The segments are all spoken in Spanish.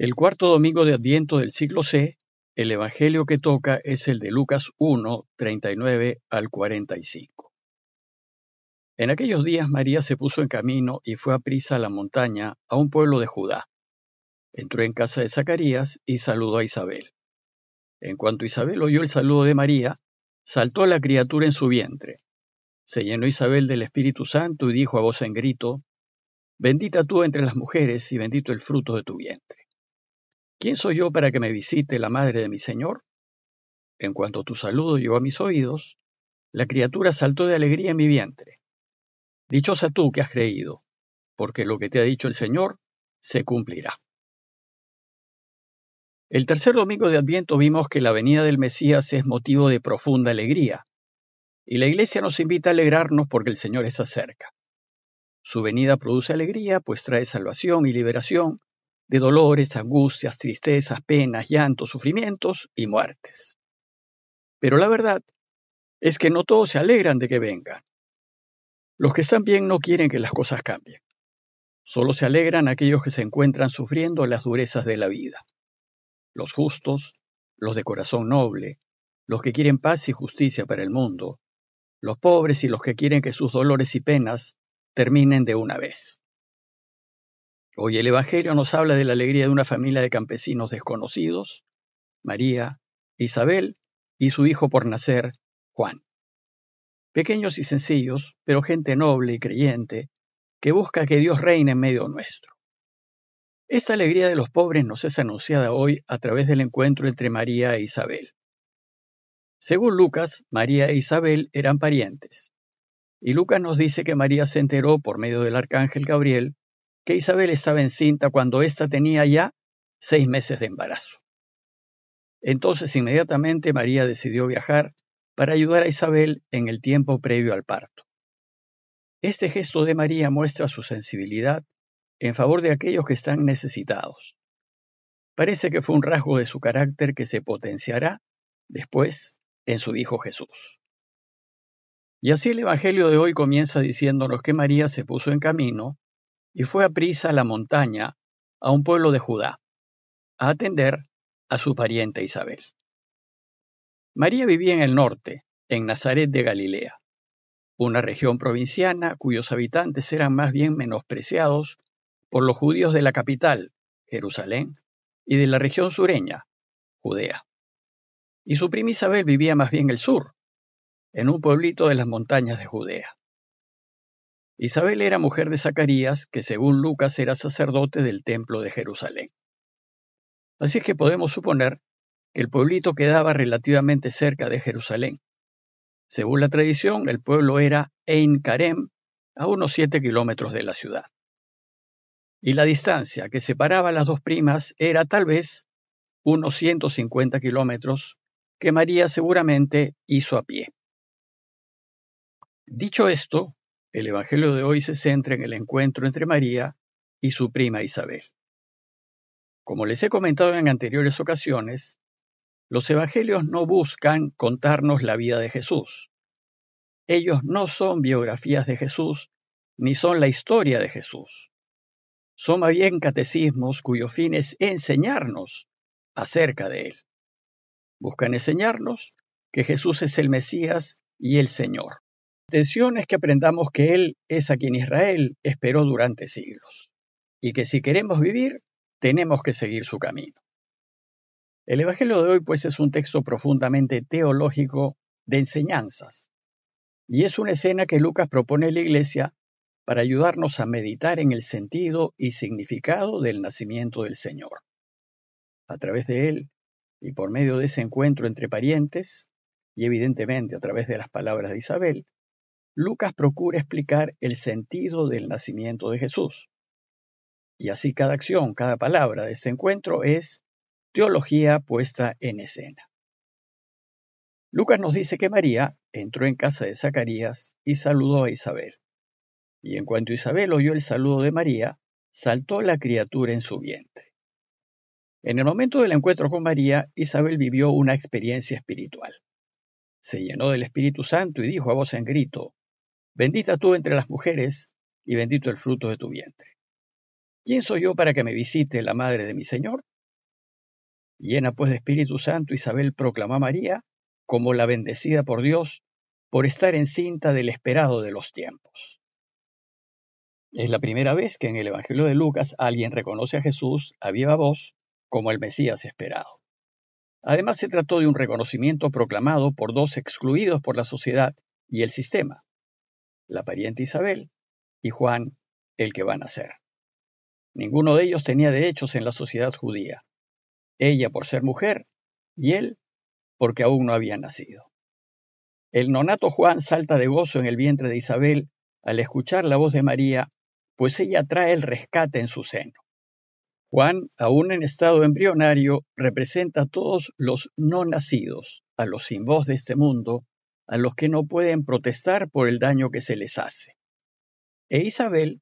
El cuarto domingo de Adviento del siglo C, el evangelio que toca es el de Lucas 1, 39 al 45. En aquellos días María se puso en camino y fue aprisa a la montaña, a un pueblo de Judá. Entró en casa de Zacarías y saludó a Isabel. En cuanto Isabel oyó el saludo de María, saltó la criatura en su vientre. Se llenó Isabel del Espíritu Santo y dijo a voz en grito: Bendita tú entre las mujeres y bendito el fruto de tu vientre. ¿Quién soy yo para que me visite la madre de mi Señor? En cuanto tu saludo llegó a mis oídos, la criatura saltó de alegría en mi vientre. Dichosa tú que has creído, porque lo que te ha dicho el Señor se cumplirá. El tercer domingo de Adviento vimos que la venida del Mesías es motivo de profunda alegría, y la Iglesia nos invita a alegrarnos porque el Señor está cerca. Su venida produce alegría, pues trae salvación y liberación de dolores, angustias, tristezas, penas, llantos, sufrimientos y muertes. Pero la verdad es que no todos se alegran de que venga. Los que están bien no quieren que las cosas cambien. Solo se alegran aquellos que se encuentran sufriendo las durezas de la vida. Los justos, los de corazón noble, los que quieren paz y justicia para el mundo, los pobres y los que quieren que sus dolores y penas terminen de una vez. Hoy el Evangelio nos habla de la alegría de una familia de campesinos desconocidos, María, Isabel y su hijo por nacer, Juan. Pequeños y sencillos, pero gente noble y creyente, que busca que Dios reine en medio nuestro. Esta alegría de los pobres nos es anunciada hoy a través del encuentro entre María e Isabel. Según Lucas, María e Isabel eran parientes, y Lucas nos dice que María se enteró por medio del arcángel Gabriel que Isabel estaba encinta cuando ésta tenía ya 6 meses de embarazo. Entonces inmediatamente María decidió viajar para ayudar a Isabel en el tiempo previo al parto. Este gesto de María muestra su sensibilidad en favor de aquellos que están necesitados. Parece que fue un rasgo de su carácter que se potenciará después en su Hijo Jesús. Y así el Evangelio de hoy comienza diciéndonos que María se puso en camino y fue aprisa a la montaña, a un pueblo de Judá, a atender a su pariente Isabel. María vivía en el norte, en Nazaret de Galilea, una región provinciana cuyos habitantes eran más bien menospreciados por los judíos de la capital, Jerusalén, y de la región sureña, Judea. Y su prima Isabel vivía más bien el sur, en un pueblito de las montañas de Judea. Isabel era mujer de Zacarías, que según Lucas era sacerdote del templo de Jerusalén. Así es que podemos suponer que el pueblito quedaba relativamente cerca de Jerusalén. Según la tradición, el pueblo era Ein Karem, a unos 7 kilómetros de la ciudad. Y la distancia que separaba a las dos primas era tal vez unos 150 kilómetros que María seguramente hizo a pie. Dicho esto, el Evangelio de hoy se centra en el encuentro entre María y su prima Isabel. Como les he comentado en anteriores ocasiones, los Evangelios no buscan contarnos la vida de Jesús. Ellos no son biografías de Jesús, ni son la historia de Jesús. Son más bien catecismos cuyo fin es enseñarnos acerca de Él. Buscan enseñarnos que Jesús es el Mesías y el Señor. La intención es que aprendamos que Él es a quien Israel esperó durante siglos, y que si queremos vivir, tenemos que seguir su camino. El Evangelio de hoy, pues, es un texto profundamente teológico de enseñanzas, y es una escena que Lucas propone a la Iglesia para ayudarnos a meditar en el sentido y significado del nacimiento del Señor. A través de él, y por medio de ese encuentro entre parientes, y evidentemente a través de las palabras de Isabel, Lucas procura explicar el sentido del nacimiento de Jesús. Y así cada acción, cada palabra de este encuentro es teología puesta en escena. Lucas nos dice que María entró en casa de Zacarías y saludó a Isabel. Y en cuanto Isabel oyó el saludo de María, saltó la criatura en su vientre. En el momento del encuentro con María, Isabel vivió una experiencia espiritual. Se llenó del Espíritu Santo y dijo a voz en grito: Bendita tú entre las mujeres y bendito el fruto de tu vientre. ¿Quién soy yo para que me visite la madre de mi Señor? Llena pues de Espíritu Santo, Isabel proclamó a María como la bendecida por Dios por estar encinta del esperado de los tiempos. Es la primera vez que en el Evangelio de Lucas alguien reconoce a Jesús a viva voz como el Mesías esperado. Además, se trató de un reconocimiento proclamado por dos excluidos por la sociedad y el sistema, la pariente Isabel y Juan, el que va a nacer. Ninguno de ellos tenía derechos en la sociedad judía, ella por ser mujer y él porque aún no había nacido. El nonato Juan salta de gozo en el vientre de Isabel al escuchar la voz de María, pues ella trae el rescate en su seno. Juan, aún en estado embrionario, representa a todos los no nacidos, a los sin voz de este mundo, a los que no pueden protestar por el daño que se les hace. E Isabel,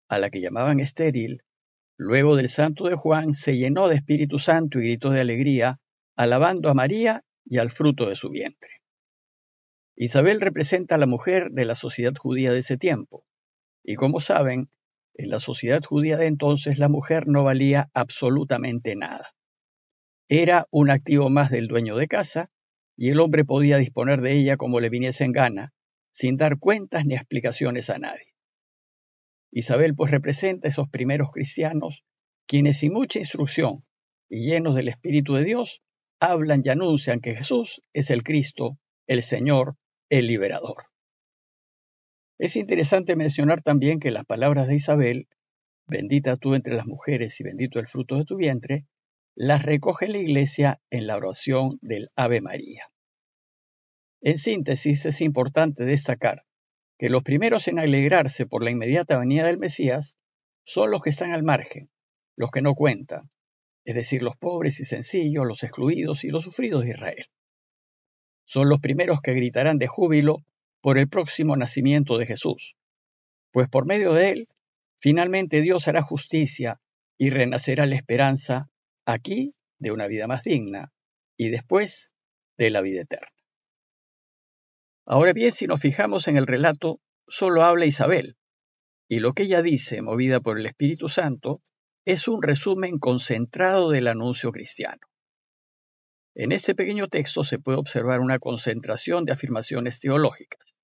a la que llamaban estéril, luego del santo de Juan, se llenó de Espíritu Santo y gritó de alegría, alabando a María y al fruto de su vientre. Isabel representa a la mujer de la sociedad judía de ese tiempo, y como saben, en la sociedad judía de entonces la mujer no valía absolutamente nada. Era un activo más del dueño de casa, y el hombre podía disponer de ella como le viniese en gana, sin dar cuentas ni explicaciones a nadie. Isabel pues representa a esos primeros cristianos, quienes sin mucha instrucción y llenos del Espíritu de Dios, hablan y anuncian que Jesús es el Cristo, el Señor, el Liberador. Es interesante mencionar también que las palabras de Isabel, bendita tú entre las mujeres y bendito el fruto de tu vientre, las recoge la Iglesia en la oración del Ave María. En síntesis, es importante destacar que los primeros en alegrarse por la inmediata venida del Mesías son los que están al margen, los que no cuentan, es decir, los pobres y sencillos, los excluidos y los sufridos de Israel. Son los primeros que gritarán de júbilo por el próximo nacimiento de Jesús, pues por medio de él, finalmente Dios hará justicia y renacerá la esperanza aquí de una vida más digna y después de la vida eterna. Ahora bien, si nos fijamos en el relato, solo habla Isabel, y lo que ella dice, movida por el Espíritu Santo, es un resumen concentrado del anuncio cristiano. En este pequeño texto se puede observar una concentración de afirmaciones teológicas.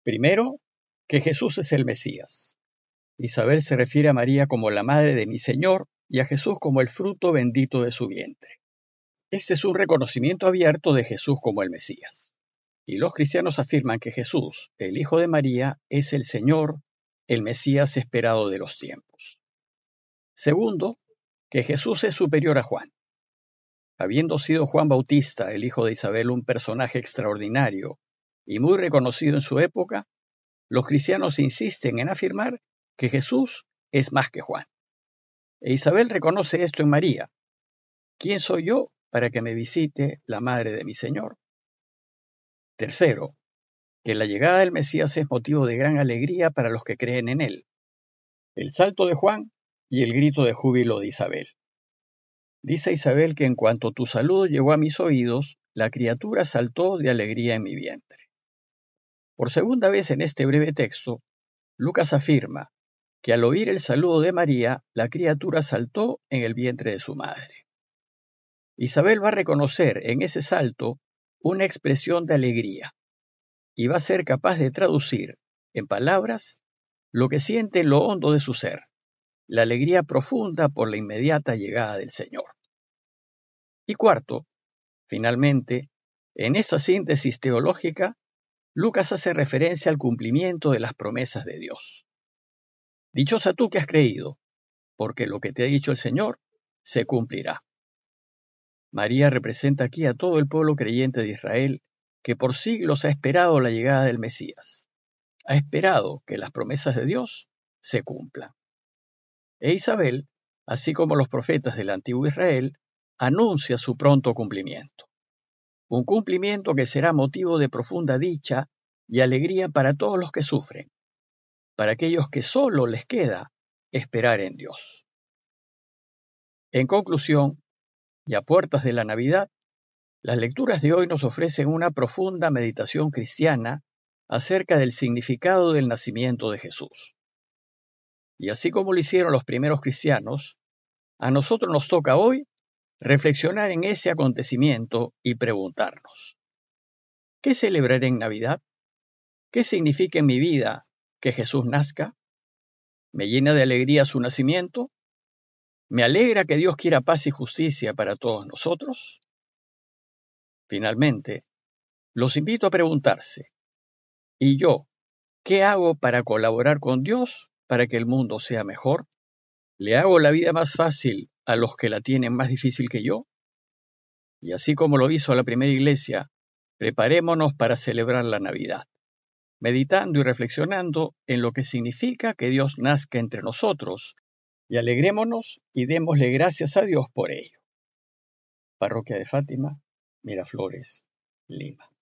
Primero, que Jesús es el Mesías. Isabel se refiere a María como la madre de mi Señor y a Jesús como el fruto bendito de su vientre. Este es un reconocimiento abierto de Jesús como el Mesías. Y los cristianos afirman que Jesús, el Hijo de María, es el Señor, el Mesías esperado de los tiempos. Segundo, que Jesús es superior a Juan. Habiendo sido Juan Bautista, el hijo de Isabel, un personaje extraordinario y muy reconocido en su época, los cristianos insisten en afirmar que Jesús es más que Juan. E Isabel reconoce esto en María. ¿Quién soy yo para que me visite la madre de mi Señor? Tercero, que la llegada del Mesías es motivo de gran alegría para los que creen en él. El salto de Juan y el grito de júbilo de Isabel. Dice Isabel que en cuanto tu saludo llegó a mis oídos, la criatura saltó de alegría en mi vientre. Por segunda vez en este breve texto, Lucas afirma que al oír el saludo de María, la criatura saltó en el vientre de su madre. Isabel va a reconocer en ese salto una expresión de alegría y va a ser capaz de traducir en palabras lo que siente en lo hondo de su ser, la alegría profunda por la inmediata llegada del Señor. Y cuarto, finalmente, en esta síntesis teológica, Lucas hace referencia al cumplimiento de las promesas de Dios. Dichosa tú que has creído, porque lo que te ha dicho el Señor se cumplirá. María representa aquí a todo el pueblo creyente de Israel que por siglos ha esperado la llegada del Mesías. Ha esperado que las promesas de Dios se cumplan. E Isabel, así como los profetas del antiguo Israel, anuncia su pronto cumplimiento. Un cumplimiento que será motivo de profunda dicha y alegría para todos los que sufren, para aquellos que solo les queda esperar en Dios. En conclusión, y a puertas de la Navidad, las lecturas de hoy nos ofrecen una profunda meditación cristiana acerca del significado del nacimiento de Jesús. Y así como lo hicieron los primeros cristianos, a nosotros nos toca hoy reflexionar en ese acontecimiento y preguntarnos, ¿qué celebraré en Navidad? ¿Qué significa en mi vida que Jesús nazca? ¿Me llena de alegría su nacimiento? ¿Me alegra que Dios quiera paz y justicia para todos nosotros? Finalmente, los invito a preguntarse, ¿y yo qué hago para colaborar con Dios para que el mundo sea mejor? ¿Le hago la vida más fácil a los que la tienen más difícil que yo? Y así como lo hizo la primera iglesia, preparémonos para celebrar la Navidad, meditando y reflexionando en lo que significa que Dios nazca entre nosotros, y alegrémonos y démosle gracias a Dios por ello. Parroquia de Fátima, Miraflores, Lima.